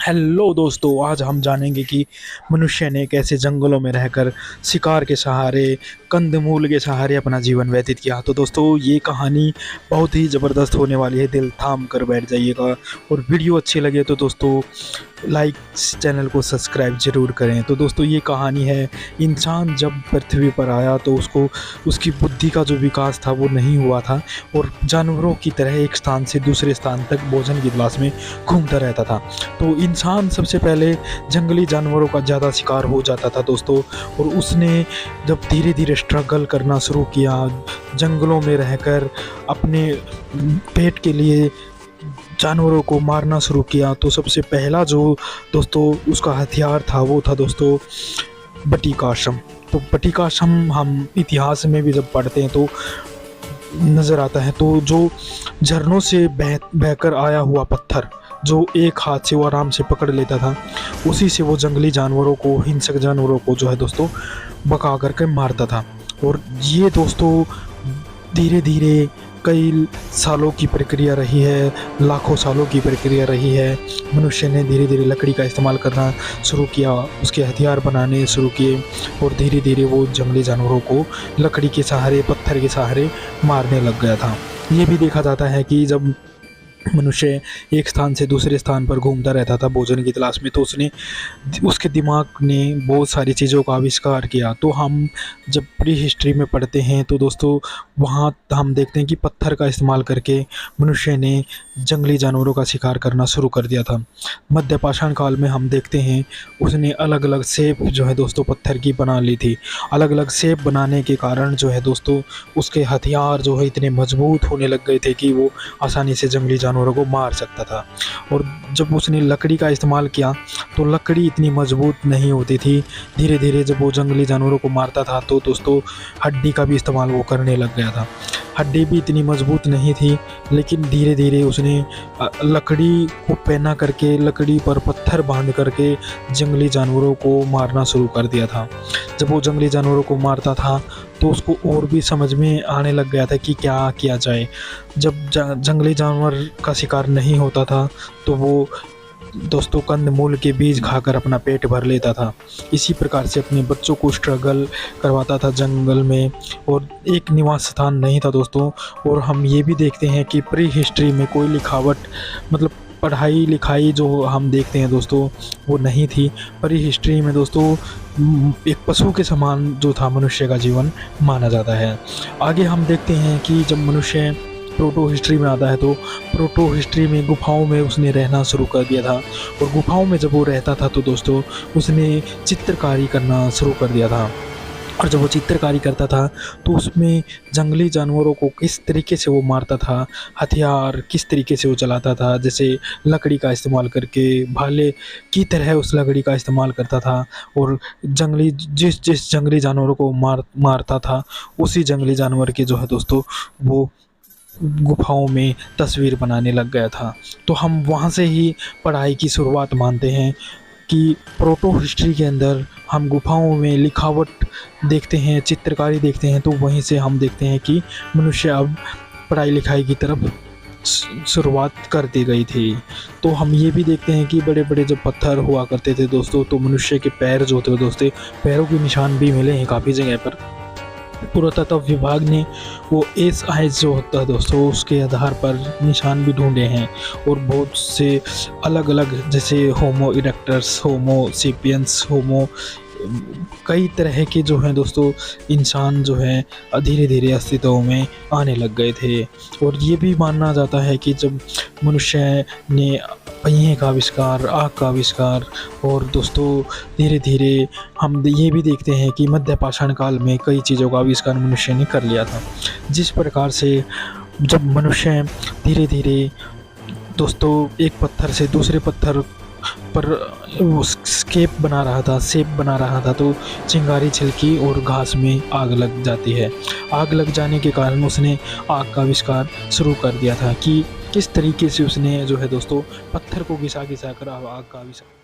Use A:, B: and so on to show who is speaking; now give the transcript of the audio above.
A: Hello दोस्तों, आज हम जानेंगे कि मनुष्य ने कैसे जंगलों में रहकर शिकार के सहारे, कंदमूल के सहारे अपना जीवन व्यतीत किया। तो दोस्तों, ये कहानी बहुत ही ज़बरदस्त होने वाली है, दिल थाम कर बैठ जाइएगा। और वीडियो अच्छी लगे तो दोस्तों लाइक, चैनल को सब्सक्राइब ज़रूर करें। तो दोस्तों, ये कहानी है, इंसान जब पृथ्वी पर आया तो उसकी बुद्धि का जो विकास था वो नहीं हुआ था और जानवरों की तरह एक स्थान से दूसरे स्थान तक भोजन की तलाश में घूमता रहता था। तो इंसान सबसे पहले जंगली जानवरों का ज़्यादा शिकार हो जाता था दोस्तों, और उसने जब धीरे धीरे स्ट्रगल करना शुरू किया, जंगलों में रहकर अपने पेट के लिए जानवरों को मारना शुरू किया, तो सबसे पहला जो दोस्तों उसका हथियार था वो था दोस्तों बटिकाश्रम। तो बटिकाश्रम हम इतिहास में भी जब पढ़ते हैं तो नज़र आता है। तो जो झरनों से बहकर आया हुआ पत्थर जो एक हाथ से वो आराम से पकड़ लेता था, उसी से वो जंगली जानवरों को, हिंसक जानवरों को जो है दोस्तों भगा करके मारता था। और ये दोस्तों धीरे धीरे कई सालों की प्रक्रिया रही है, लाखों सालों की प्रक्रिया रही है। मनुष्य ने धीरे धीरे लकड़ी का इस्तेमाल करना शुरू किया, उसके हथियार बनाने शुरू किए और धीरे धीरे वो जंगली जानवरों को लकड़ी के सहारे, पत्थर के सहारे मारने लग गया था। ये भी देखा जाता है कि जब मनुष्य एक स्थान से दूसरे स्थान पर घूमता रहता था भोजन की तलाश में, तो उसके दिमाग ने बहुत सारी चीज़ों का आविष्कार किया। तो हम जब प्री हिस्ट्री में पढ़ते हैं तो दोस्तों वहाँ हम देखते हैं कि पत्थर का इस्तेमाल करके मनुष्य ने जंगली जानवरों का शिकार करना शुरू कर दिया था। मध्य पाषाण काल में हम देखते हैं उसने अलग अलग शेप जो है दोस्तों पत्थर की बना ली थी। अलग अलग शेप बनाने के कारण जो है दोस्तों उसके हथियार जो है इतने मजबूत होने लग गए थे कि वो आसानी से जंगली जानवरों को मार सकता था। और जब उसने लकड़ी का इस्तेमाल किया तो लकड़ी इतनी मजबूत नहीं होती थी। धीरे धीरे जब वो जंगली जानवरों को मारता था तो दोस्तों हड्डी का भी इस्तेमाल वो करने लग गया था। हड्डी भी इतनी मजबूत नहीं थी, लेकिन धीरे धीरे उसने लकड़ी को पहना करके, लकड़ी पर पत्थर बांध करके जंगली जानवरों को मारना शुरू कर दिया था। जब वो जंगली जानवरों को मारता था तो उसको और भी समझ में आने लग गया था कि क्या किया जाए। जब जंगली जानवर का शिकार नहीं होता था तो वो दोस्तों कंदमूल के बीज खाकर अपना पेट भर लेता था। इसी प्रकार से अपने बच्चों को स्ट्रगल करवाता था जंगल में, और एक निवास स्थान नहीं था दोस्तों। और हम ये भी देखते हैं कि प्री हिस्ट्री में कोई लिखावट, मतलब पढ़ाई लिखाई जो हम देखते हैं दोस्तों वो नहीं थी। प्री हिस्ट्री में दोस्तों एक पशु के समान जो था मनुष्य का जीवन माना जाता है। आगे हम देखते हैं कि जब मनुष्य प्रोटो हिस्ट्री में आता है तो प्रोटो हिस्ट्री में गुफाओं में उसने रहना शुरू कर दिया था। और गुफाओं में जब वो रहता था तो दोस्तों उसने चित्रकारी करना शुरू कर दिया था। और जब वो चित्रकारी करता था तो उसमें जंगली जानवरों को किस तरीके से वो मारता था, हथियार किस तरीके से वो चलाता था, जैसे लकड़ी का इस्तेमाल करके भाले की तरह उस लकड़ी का इस्तेमाल करता था। और जिस जंगली जानवरों को मारता था उसी जंगली जानवर के जो है दोस्तों वो गुफाओं में तस्वीर बनाने लग गया था। तो हम वहाँ से ही पढ़ाई की शुरुआत मानते हैं कि प्रोटो हिस्ट्री के अंदर हम गुफाओं में लिखावट देखते हैं, चित्रकारी देखते हैं। तो वहीं से हम देखते हैं कि मनुष्य अब पढ़ाई लिखाई की तरफ शुरुआत कर दी गई थी। तो हम ये भी देखते हैं कि बड़े बड़े जो पत्थर हुआ करते थे दोस्तों, तो मनुष्य के पैर जो होते दोस्तों, पैरों के निशान भी मिले हैं काफ़ी जगह पर। पुरातत्व विभाग ने वो एस जो होता है दोस्तों उसके आधार पर निशान भी ढूंढे हैं। और बहुत से अलग अलग, जैसे होमो इरेक्टस, होमो सेपियंस, होमो, कई तरह के जो हैं दोस्तों इंसान जो हैं धीरे धीरे अस्तित्व में आने लग गए थे। और ये भी माना जाता है कि जब मनुष्य ने पहिए का आविष्कार, आग का आविष्कार, और दोस्तों धीरे धीरे हम ये भी देखते हैं कि मध्य पाषाण काल में कई चीज़ों का आविष्कार मनुष्य ने कर लिया था। जिस प्रकार से जब मनुष्य धीरे धीरे दोस्तों एक पत्थर से दूसरे पत्थर पर वो शेप बना रहा था तो चिंगारी छिलकी और घास में आग लग जाती है। आग लग जाने के कारण उसने आग का आविष्कार शुरू कर दिया था कि किस तरीके से उसने जो है दोस्तों पत्थर को घिसा कर आग का आविष्कार